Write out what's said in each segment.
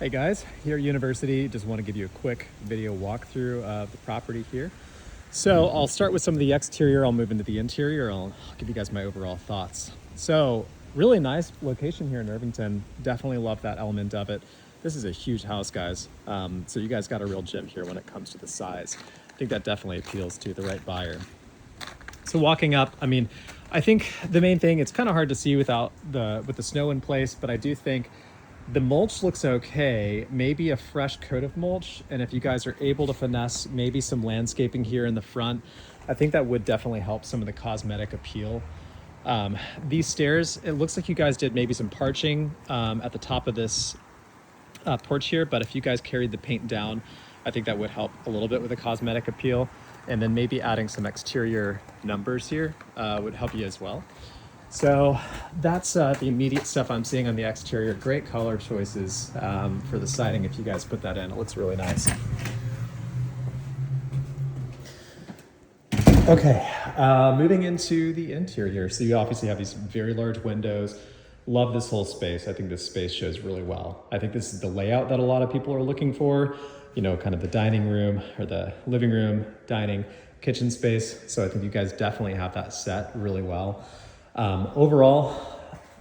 Hey guys, here at University, just want to give you a quick video walkthrough of the property here. So I'll start with some of the exterior, I'll move into the interior, I'll give you guys my overall thoughts. So really nice location here in Irvington, definitely love that element of it. This is a huge house, guys. So you guys got a real gem here when it comes to the size. I think that definitely appeals to the right buyer. So walking up, I think the main thing, it's kind of hard to see with the snow in place, but I do think the mulch looks okay, maybe a fresh coat of mulch. And if you guys are able to finesse maybe some landscaping here in the front, I think that would definitely help some of the cosmetic appeal. These stairs, it looks like you guys did maybe some parching at the top of this porch here, but if you guys carried the paint down, I think that would help a little bit with the cosmetic appeal. And then maybe adding some exterior numbers here would help you as well. So that's the immediate stuff I'm seeing on the exterior. Great color choices for the siding if you guys put that in. It looks really nice. Okay, moving into the interior. So you obviously have these very large windows. Love this whole space. I think this space shows really well. I think this is the layout that a lot of people are looking for. You know, kind of the dining room or the living room, dining, kitchen space. So I think you guys definitely have that set really well. Overall,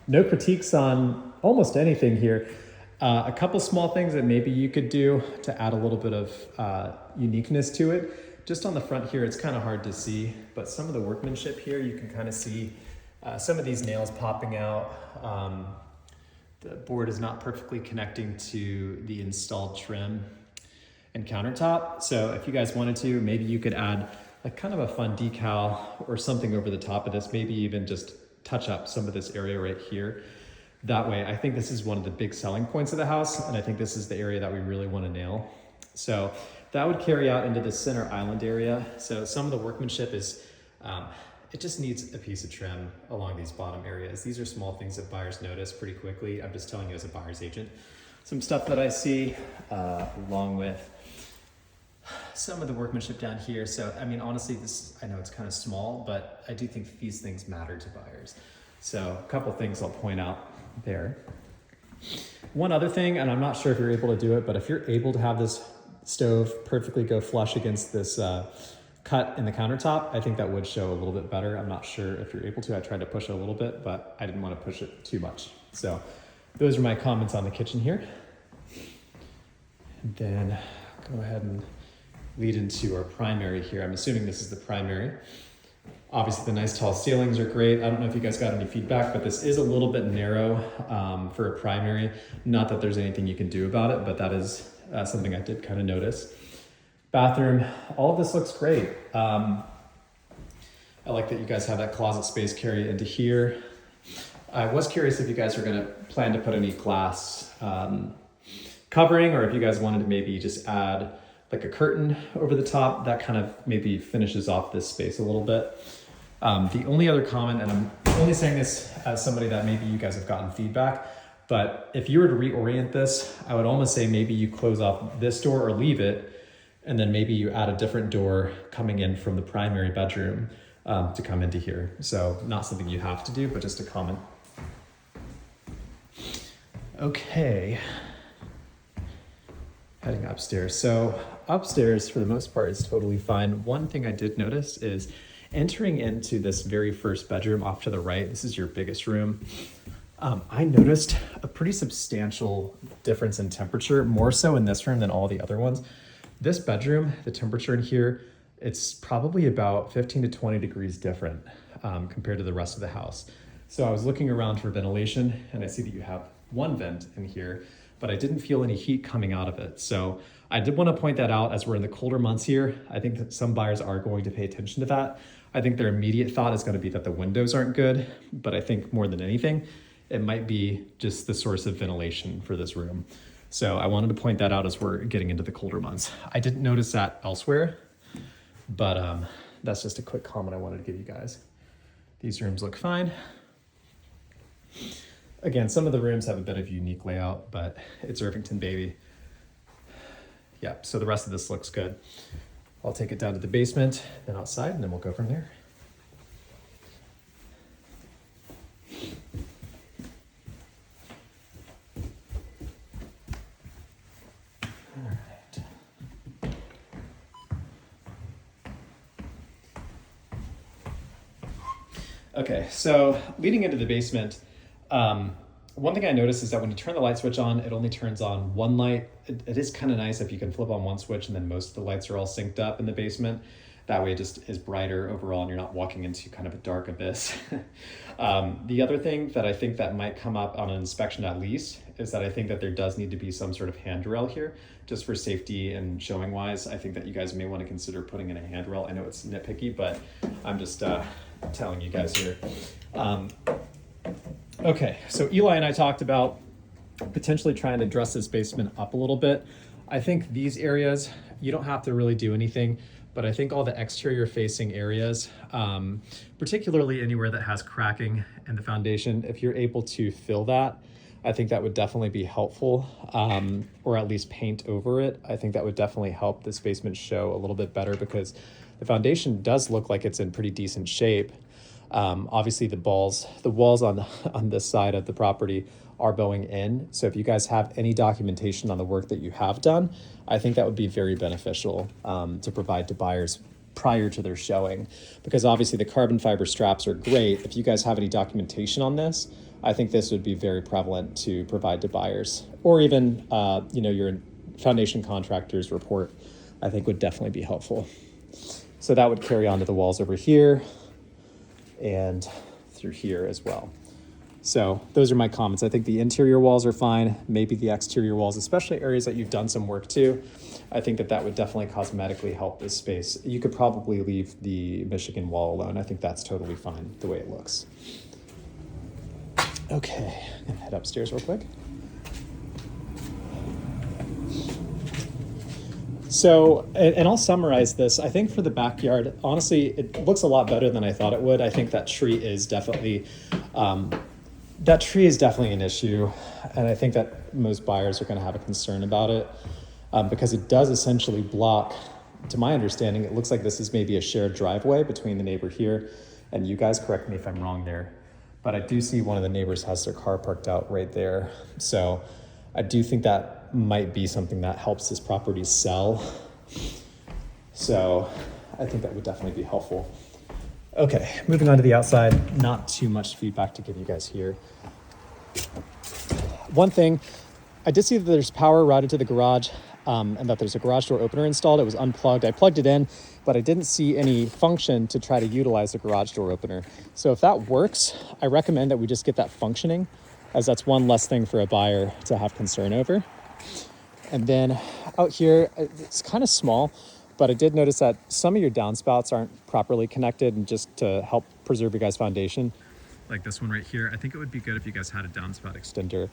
no critiques on almost anything here. A couple small things that maybe you could do to add a little bit of uniqueness to it. Just on the front here, it's kind of hard to see, but some of the workmanship here, you can kind of see some of these nails popping out. The board is not perfectly connecting to the installed trim and countertop. So if you guys wanted to, maybe you could add like kind of a fun decal or something over the top of this, maybe even just touch up some of this area right here. That way, I think this is one of the big selling points of the house, and I think this is the area that we really want to nail. So that would carry out into the center island area. So some of the workmanship is, it just needs a piece of trim along these bottom areas. These are small things that buyers notice pretty quickly. I'm just telling you as a buyer's agent. Some stuff that I see along with some of the workmanship down here. So, honestly, I know it's kind of small, but I do think these things matter to buyers. So a couple things I'll point out there. One other thing, and I'm not sure if you're able to do it, but if you're able to have this stove perfectly go flush against this cut in the countertop, I think that would show a little bit better. I'm not sure if you're able to. I tried to push it a little bit, but I didn't want to push it too much. So those are my comments on the kitchen here. And then go ahead and lead into our primary here. I'm assuming this is the primary. Obviously the nice tall ceilings are great. I don't know if you guys got any feedback, but this is a little bit narrow for a primary. Not that there's anything you can do about it, but that is something I did kind of notice. Bathroom, all of this looks great. I like that you guys have that closet space carry into here. I was curious if you guys are gonna plan to put any glass covering, or if you guys wanted to maybe just add like a curtain over the top. That kind of maybe finishes off this space a little bit. The only other comment, and I'm only saying this as somebody that maybe you guys have gotten feedback, but if you were to reorient this, I would almost say maybe you close off this door or leave it, and then maybe you add a different door coming in from the primary bedroom to come into here. So not something you have to do, but just a comment. Okay. Heading upstairs. So upstairs, for the most part, is totally fine. One thing I did notice is entering into this very first bedroom off to the right. This is your biggest room. I noticed a pretty substantial difference in temperature, more so in this room than all the other ones. This bedroom, the temperature in here, it's probably about 15 to 20 degrees different compared to the rest of the house. So I was looking around for ventilation, and I see that you have one vent in here, but I didn't feel any heat coming out of it. So I did want to point that out as we're in the colder months here. I think that some buyers are going to pay attention to that. I think their immediate thought is going to be that the windows aren't good, but I think more than anything, it might be just the source of ventilation for this room. So I wanted to point that out as we're getting into the colder months. I didn't notice that elsewhere, but that's just a quick comment I wanted to give you guys. These rooms look fine. Again, some of the rooms have a bit of unique layout, but it's Irvington, baby. Yeah, so the rest of this looks good. I'll take it down to the basement, then outside, and then we'll go from there. Okay, so leading into the basement, one thing I noticed is that when you turn the light switch on, it only turns on one light. It is kind of nice if you can flip on one switch and then most of the lights are all synced up in the basement. That way it just is brighter overall and you're not walking into kind of a dark abyss. The other thing that I think that might come up on an inspection at least is that I think that there does need to be some sort of handrail here just for safety and showing wise. I think that you guys may want to consider putting in a handrail. I know it's nitpicky, but I'm just telling you guys here. Okay, so Eli and I talked about potentially trying to dress this basement up a little bit. I think these areas, you don't have to really do anything, but I think all the exterior facing areas, particularly anywhere that has cracking in the foundation, if you're able to fill that, I think that would definitely be helpful, or at least paint over it. I think that would definitely help this basement show a little bit better because the foundation does look like it's in pretty decent shape. Obviously the walls on this side of the property are bowing in. So if you guys have any documentation on the work that you have done, I think that would be very beneficial to provide to buyers prior to their showing, because obviously the carbon fiber straps are great. If you guys have any documentation on this, I think this would be very prevalent to provide to buyers, or even your foundation contractor's report, I think would definitely be helpful. So that would carry on to the walls over here and through here as well. So those are my comments. I think the interior walls are fine, maybe the exterior walls, especially areas that you've done some work to. I think that would definitely cosmetically help this space. You could probably leave the Michigan wall alone. I think that's totally fine the way it looks. Okay, I'm gonna head upstairs real quick. So, and I'll summarize this. I think for the backyard, honestly, it looks a lot better than I thought it would. I think that tree is definitely an issue. And I think that most buyers are going to have a concern about it because it does essentially block, to my understanding, it looks like this is maybe a shared driveway between the neighbor here and you guys. Correct me if I'm wrong there. But I do see one of the neighbors has their car parked out right there. So I do think that might be something that helps this property sell. So I think that would definitely be helpful. Okay, moving on to the outside, not too much feedback to give you guys here. One thing, I did see that there's power routed to the garage and that there's a garage door opener installed. It was unplugged. I plugged it in, but I didn't see any function to try to utilize the garage door opener. So if that works, I recommend that we just get that functioning, as that's one less thing for a buyer to have concern over. And then out here, it's kind of small, but I did notice that some of your downspouts aren't properly connected, and just to help preserve your guys' foundation, like this one right here, I think it would be good if you guys had a downspout extender.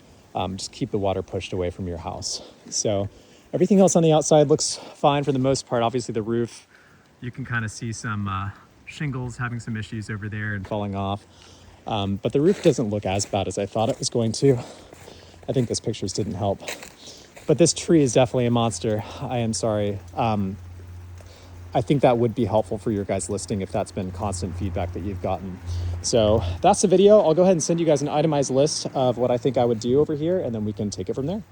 Just keep the water pushed away from your house. So everything else on the outside looks fine for the most part. Obviously the roof, you can kind of see some shingles having some issues over there and falling off. But the roof doesn't look as bad as I thought it was going to. I think those pictures didn't help. But this tree is definitely a monster. I am sorry. I think that would be helpful for your guys' listing if that's been constant feedback that you've gotten. So that's the video. I'll go ahead and send you guys an itemized list of what I think I would do over here, and then we can take it from there.